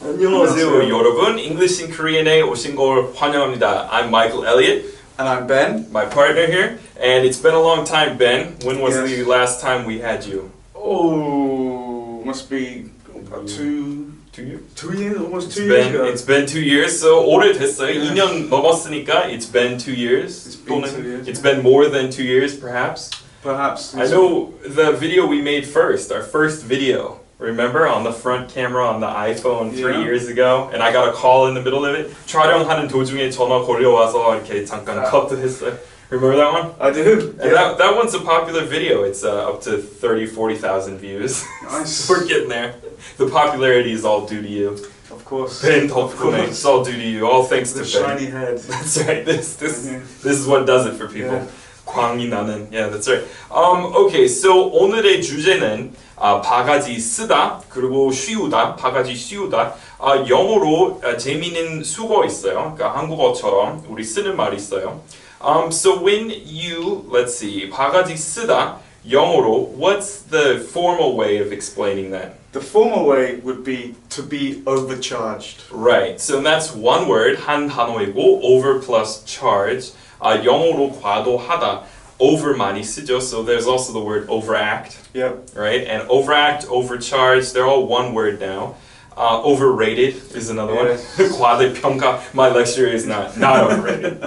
안녕하세요 여러분. English in Korean에 오신 걸 환영합니다. I'm Michael Elliott. And I'm Ben. My partner here. And it's been a long time, Ben. When was Yes. the last time we had you? Oh, must be about 2 years? 2 years? Almost 2 years ago. It's been 2 years. So 오래됐어요. Yeah. 2년 넘었으니까 it's been 2 years. It's been 2 years. It's been more than 2 years, perhaps. Perhaps. I know the video we made first, our first video. Remember on the front camera on the iPhone 3 Yeah. years ago, and I got a call in the middle of it. 촬영하는 도중에 전화 걸려와서 이렇게 잠깐 컷했어요. Remember that one? I do. And that one's a popular video. It's up to 30, 40,000 views. Nice. We're getting there. The popularity is all due to you. Of course. Ben 덕분에. It's all due to you. All thanks to The Ben. shiny head. That's right. This Yeah. is what does it for people. Yeah. 광이 나는. Yeah, that's right. Okay, so 오늘의 주제는 바가지 쓰다 그리고 쉬우다. 바가지 쉬우다. 영어로 재미있는 수거 있어요. 그러니까 한국어처럼 우리 쓰는 말이 있어요. So when you, let's see, 바가지 쓰다 영어로, what's the formal way of explaining that? The formal way would be to be overcharged. Right. So that's one word, 한 단어이고 over plus charge. 영어로 과도하다. Over 많이 쓰죠. So there's also the word overact. Yep. Right? And overact, overcharge, they're all one word now. Overrated is another Yes. one. 과대평가. My lecture is not overrated.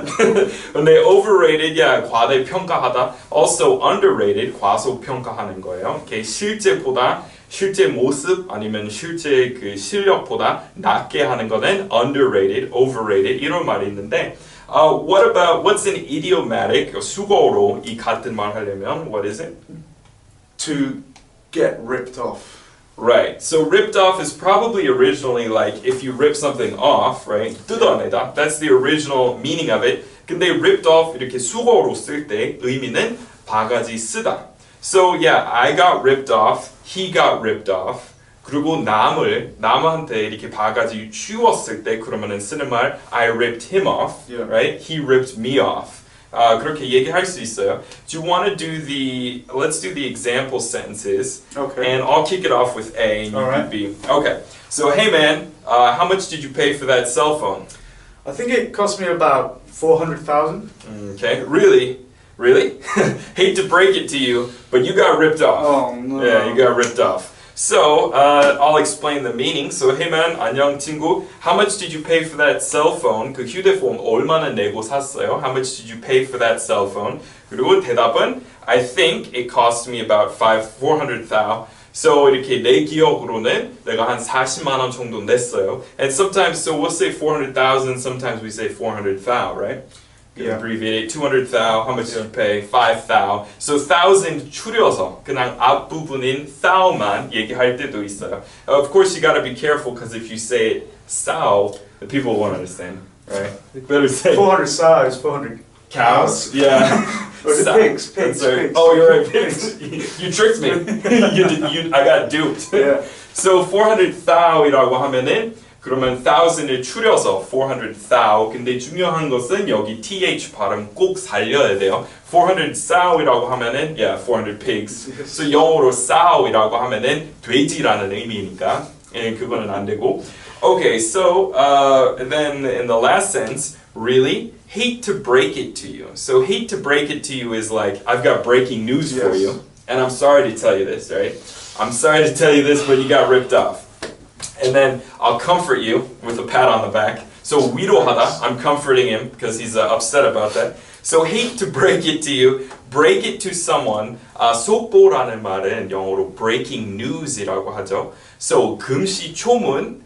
When they overrated, yeah, 과대평가하다. Also underrated, 과소평가하는 거예요. Okay, 실제보다 실제 모습 아니면 실제 그 실력보다 낮게 하는 거는 underrated, overrated 이런 말이 있는데 what about what's an idiomatic 수거로 이 같은 말 하려면 what is it? To get ripped off. Right. So ripped off is probably originally like if you rip something off, right? 뜯어내다. That's the original meaning of it. 근데 ripped off 이렇게 수거로 쓸 때 의미는 바가지 쓰다. So yeah, I got ripped off. He got ripped off. 그리고 남한테 이렇게 바가지 씌웠을 때 그러면은 쓰는 말 I ripped him off, Yeah. right? He ripped me off. 그렇게 얘기할 수 있어요. Do you want to do let's do the example sentences. Okay. And I'll kick it off with A and you All can right. B. Okay. So hey man, how much did you pay for that cell phone? I think it cost me about 400,000. Okay. Really? Really? Hate to break it to you, but you got ripped off. Oh no. Yeah, you got ripped off. So, I'll explain the meaning. So, hey man, 안녕 친구. How much did you pay for that cell phone? 그 휴대폰 얼마나 내고 샀어요? How much did you pay for that cell phone? 그리고 대답은 I think it cost me about 400,000. So, 이렇게 내 기억으로는 내가 한 40만 원 정도 냈어요. And sometimes, so we'll say 400,000, sometimes we say 400,000, right? Yeah. Abbreviate it. 200,000. How much did you pay? 5,000. So 1,000 줄여서 그냥 앞부분인 1,000만 얘기할 때도 있어요. Of course, you gotta be careful because if you say it "sow," the people won't understand, right? You better say 400 sows, 400 cows. Yeah. Or the Sow. pigs. That's right. Pigs. Oh, you're right. Pigs. You tricked me. I got duped. Yeah. So 400,000이라고 하면은 그러면 1000을 줄여서 400,000. 근데 중요한 것은 여기 th 발음 꼭 살려야 돼요. 400,000이라고 하면은 400 pigs. So 영어로 sow이라고 하면은 돼지라는 의미니까 그거는 안 되고. Okay, so and then in the last sentence, really hate to break it to you. So hate to break it to you is like I've got breaking news for Yes. you, and I'm sorry to tell you this, right? I'm sorry to tell you this, but you got ripped off. And then I'll comfort you with a pat on the back. So 위로하다, I'm comforting him because he's upset about that. So hate to break it to you, break it to someone. 속보라는 말은 영어로 breaking news이라고 하죠. So 금시초문,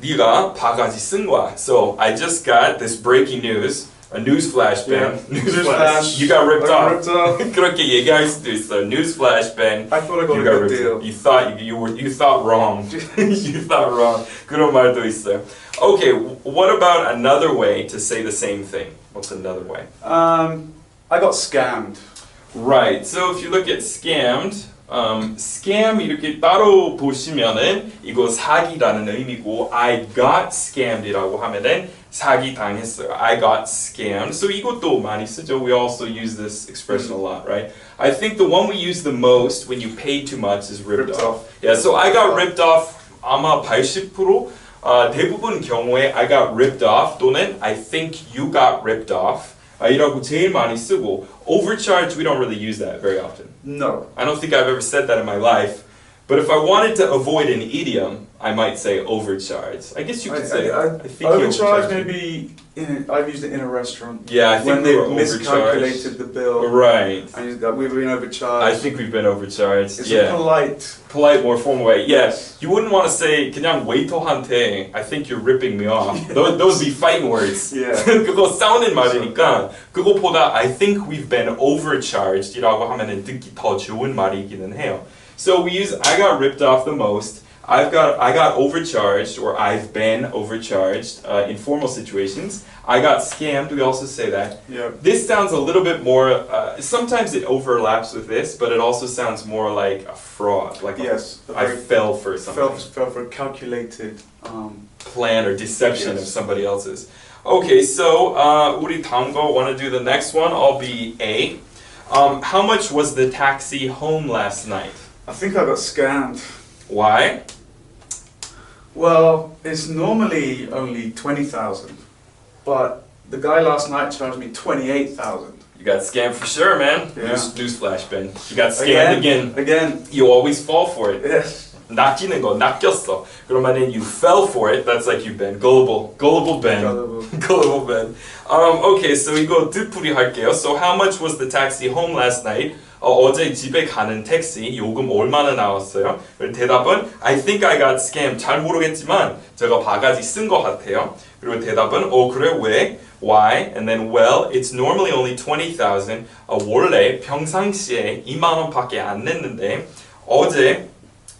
네가 바가지 쓴 거야. So I just got this breaking news. A newsflash, Ben. Yeah. Newsflash. You got ripped I off. got ripped off. 그렇게 얘기할 수도 있어. Newsflash, Ben. I thought I got You a got good ripped deal. off. You thought wrong. You thought wrong. 그런 말도 있어요. Okay, what about another way to say the same thing? What's another way? I got scammed. Right. So if you look at scammed, scam 이렇게 따로 보시면은 이거 사기라는 의미고 I got scammed이라고 하면은 사기 당했어요. I got scammed. So 이것도 많이 쓰죠. We also use this expression a lot, right? I think the one we use the most when you pay too much is ripped off. Yeah, so I got ripped off 아마 80% 대부분 경우에 I got ripped off 또는 I think you got ripped off 이라고 제일 많이 쓰고 overcharged, we don't really use that very often. No. I don't think I've ever said that in my life. But if I wanted to avoid an idiom, I might say overcharged. I guess you could say I think overcharged. Maybe I've used it in a restaurant. Yeah, I think when we they were miscalculated overcharged. the bill. Right. And we've been overcharged. I think we've been overcharged. It's yeah. a polite, more formal way. Yes. You wouldn't want to say 그냥 웨이터한테 I think you're ripping me off. Those would be fighting words. Yeah. 그거 싸우는 말이니까 그거보다 I think we've been overcharged이라고 하면은 듣기 더 좋은 말이기는 해요. So we use I got ripped off the most. I got overcharged or I've been overcharged in formal situations. I got scammed. We also say that. Yeah. This sounds a little bit more. Sometimes it overlaps with this, but it also sounds more like a fraud. Like yes, I fell for something. Fell for a calculated plan or deception yes. of somebody else's. Okay, so 우리 다음 거 want to do the next one? I'll be A. How much was the taxi home last night? I think I got scammed. Why? Well, it's normally only 20,000, but the guy last night charged me 28,000. You got scammed for sure, man. Yeah. Newsflash, Ben. You got scammed again. Again. You always fall for it. Yes. 낚이는 거, 낚였어. 그러면은 you fell for it. That's like you've been gullible Ben. Gullible Ben. Okay, so 이거 뜻풀이 할게요. So how much was the taxi home last night? 어제 집에 가는 택시 요금 얼마나 나왔어요? 대답은 I think I got scammed. 잘 모르겠지만 제가 바가지 쓴 것 같아요. 그리고 대답은 그래 왜? Why? And then well, it's normally only 20,000. 원래 평상시에 2만 원밖에 안 냈는데 어제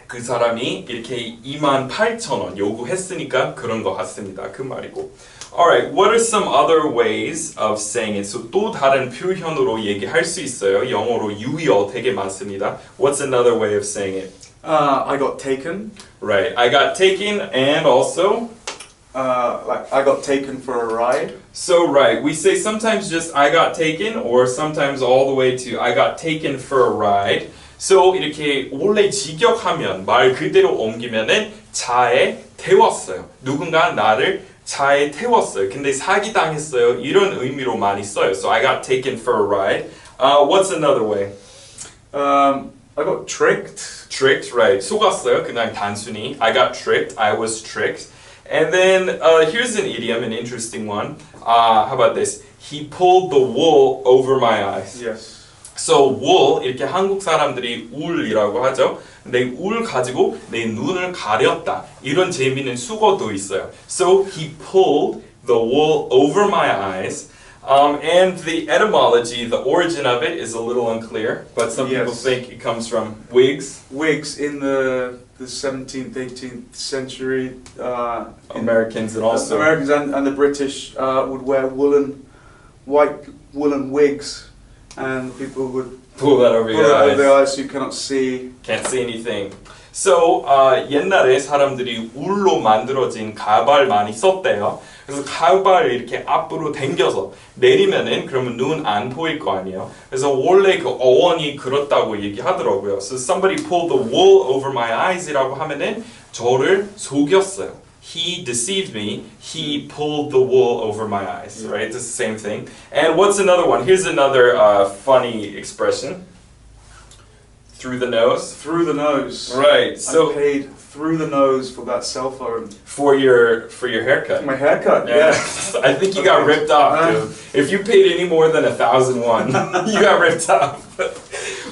그 사람이 이렇게 28,000원 요구했으니까 그런 것 같습니다. 그 말이고. Alright, what are some other ways of saying it? So 또 다른 표현으로 얘기할 수 있어요. 영어로 유의어 되게 많습니다. What's another way of saying it? I got taken. Right, I got taken and also? Like I got taken for a ride. So right, we say sometimes just I got taken or sometimes all the way to I got taken for a ride. So 이렇게 원래 직역하면 말 그대로 옮기면은 차에 태웠어요. 누군가 나를 차에 태웠어요. 근데 사기당했어요. 이런 의미로 많이 써요. So I got taken for a ride. What's another way? I got tricked. Tricked, right. 속았어요. 그냥 단순히 I got tricked. I was tricked. And then here's an idiom, an interesting one. How about this? He pulled the wool over my eyes. Yes. So wool 이렇게 한국 사람들이 울이라고 하죠. 근데 울 가지고 내 눈을 가렸다. 이런 재미있는 수거도 있어요. So he pulled the wool over my eyes. And the etymology, the origin of it is a little unclear, but some people think it comes from wigs. Wigs in the 17th, 18th century. Americans and also Americans and the British would wear white woolen wigs, and people would pull that over your eyes. Over their eyes so you cannot see. Can't see anything. So 옛날에 사람들이 울로 만들어진 가발 많이 썼대요. 그래서 가발을 이렇게 앞으로 당겨서 내리면은 그러면 눈 안 보일 거 아니에요. 그래서 원래 그 어원이 그렇다고 얘기하더라고요. So somebody pulled the wool over my eyes이라고 하면은 저를 속였어요. He deceived me. He pulled the wool over my eyes. Right? It's the same thing. And what's another one? Here's another funny expression. Through the nose. Through the nose. Right. So I paid through the nose for that cell phone. For your haircut. My haircut. Yeah. I think you got ripped off, dude. If you paid any more than 1,001, you got ripped off.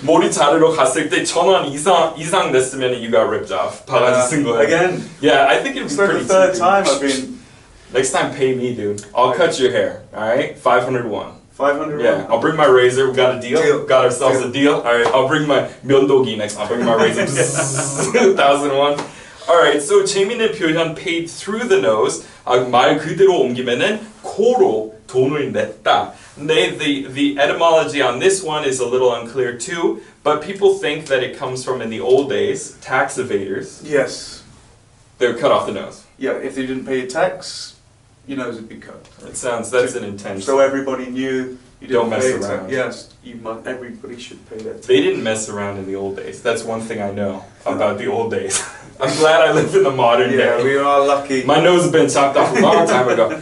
머리 자르러 갔을 때 1,000원 이상 냈으면 you got ripped off. 바가지 쓴 거야. Again. Yeah, I think it'd be pretty the third cheap. time I've been. Next time, pay me, dude. I'll cut your hair. All right, 501. 500. Yeah, I'll bring my razor. We got a deal. Got ourselves a deal. All right, I'll bring my 면도기 next. I'll bring my razor. 1,001. All right, so 재미있는 표현 paid through the nose. 말 그대로 옮기면은 코로 돈을 냈다. The etymology on this one is a little unclear too, but people think that it comes from in the old days, tax evaders. Yes. They were cut off the nose. Yeah, if you didn't pay your tax, your nose would be cut. That's an intense. So everybody knew you didn't Don't mess pay around. Yes, everybody should pay that tax. They didn't mess around in the old days. That's one thing I know about the old days. I'm glad I live in the modern Yeah, day. we are lucky. My nose has been chopped off a long time ago.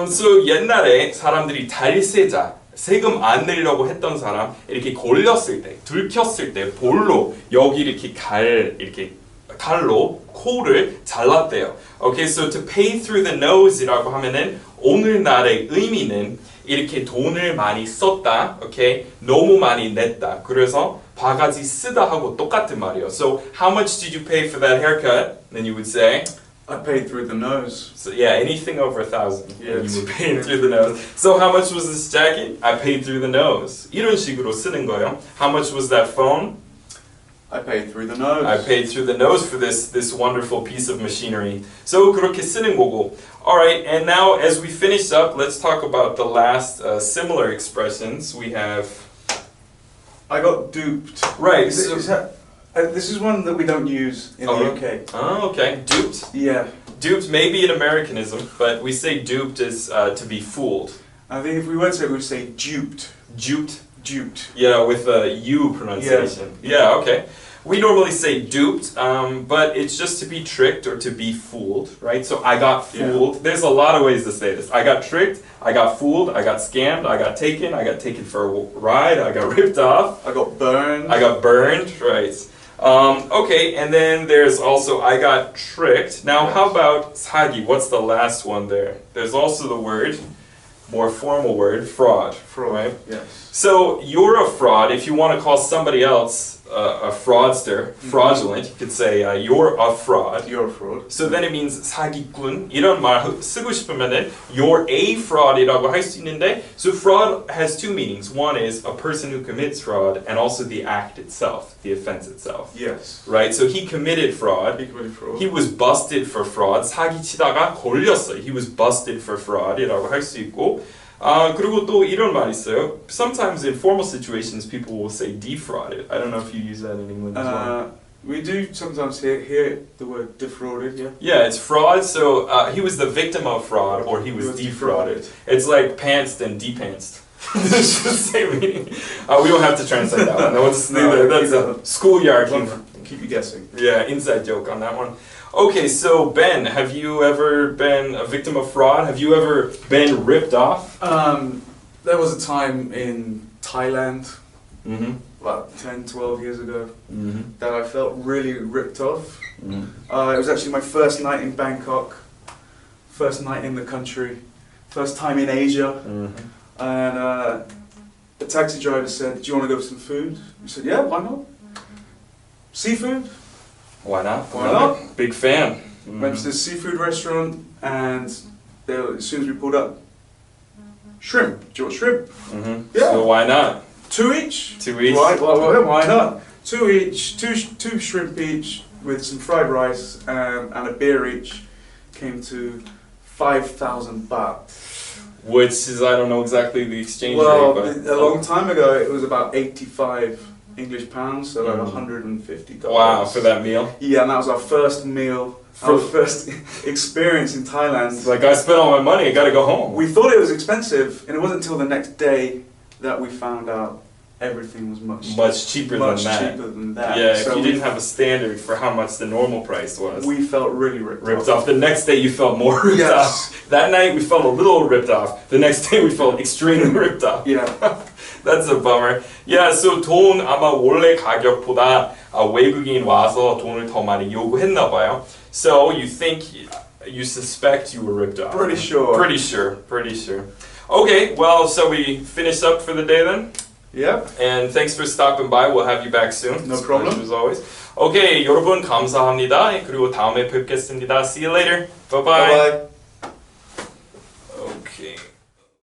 So 옛날에 사람들이 달세자 세금 안 내려고 했던 사람 이렇게 골렸을 때, 들켰을 때 볼로 여기 이렇게 이렇게 칼로 코를 잘랐대요. Okay, so to pay through the nose이라고 하면은 오늘날의 의미는 이렇게 돈을 많이 썼다, okay? 너무 많이 냈다. 그래서 바가지 쓰다 하고 똑같은 말이에요. So how much did you pay for that haircut? Then you would say. I paid through the nose. So yeah, anything over 1,000, Yeah, you would pay through the nose. So how much was this jacket? I paid through the nose. 이런 식으로 쓰는 거예요. How much was that phone? I paid through the nose. I paid through the nose for this wonderful piece of machinery. So 그렇게 쓰는 거고. All right, and now as we finish up, let's talk about the last similar expressions we have. I got duped. Right. This is one that we don't use in the UK. Oh, okay. Duped. Yeah. Duped may be an Americanism, but we say duped is to be fooled. I think if we were to say it, we would say duped. Duped. Duped. Yeah, with a U pronunciation. Yeah, okay. We normally say duped, but it's just to be tricked or to be fooled, right? So I got fooled. Yeah. There's a lot of ways to say this. I got tricked, I got fooled, I got scammed, I got taken for a ride, I got ripped off. I got burned. I got burned, right. Okay, and then there's also I got tricked. Now how about 사기? What's the last one there? There's also the word, more formal word, fraud. Fraud, right? Yes. So you're a fraud. If you want to call somebody else a fraudster, fraudulent, you could say you're a fraud. You're a fraud. So then it means 사기꾼. 이런 말 쓰고 싶으면은 you're a fraud이라고 할 수 있는데, so fraud has two meanings. One is a person who commits fraud, and also the act itself, the offense itself. Yes. Right. So he committed fraud. He committed fraud. He was busted for fraud. 사기치다가 걸렸어요. He was busted for fraud이라고 할 수 있고. 그리고 또 이런 말 있어요. Sometimes in formal situations, people will say defrauded. I don't know if you use that in England as well. We do sometimes hear the word defrauded, yeah? Yeah, it's fraud. So he was the victim of fraud, or he was defrauded. It's like pantsed and depantsed. It's the same meaning. We don't have to translate that one. That's a schoolyard humor. Keep you guessing. Yeah, inside joke on that one. Okay, so Ben, have you ever been a victim of fraud? Have you ever been ripped off? There was a time in Thailand, about 10, 12 years ago, that I felt really ripped off. It was actually my first night in Bangkok, first night in the country, first time in Asia, and the taxi driver said, "Do you want to go for some food?" I said, "Yeah, why not? Seafood? Why not? Why not? Big fan. Went to this seafood restaurant, and as soon as we pulled up, shrimp. Do you want shrimp? Yeah. So why not? 2 each. 2 each. Why not? 2 each. Two shrimp each with some fried rice and a beer each. Came to 5,000 baht. Which is, I don't know exactly the exchange rate, but a long time ago it was about 85 English pounds, so like $150. Wow, for that meal? Yeah, and that was our first meal, our first experience in Thailand. It's like, I spent all my money, I gotta go home. We thought it was expensive, and it wasn't until the next day that we found out everything was much cheaper than that. Yeah, so if you didn't have a standard for how much the normal price was. We felt really ripped off. The next day you felt more ripped off. That night we felt a little ripped off. The next day we felt extremely ripped off. Yeah. That's a bummer. Yeah, so 돈 아마 원래 가격보다 외국인 와서 돈을 더 많이 요구했나 봐요. So you suspect you were ripped off. Pretty sure. Pretty sure. Okay, well, so we finish up for the day then? Yep. And thanks for stopping by. We'll have you back soon. No problem. As always. Okay, 여러분 감사합니다. 그리고 다음에 뵙겠습니다. See you later. Bye-bye. Bye-bye.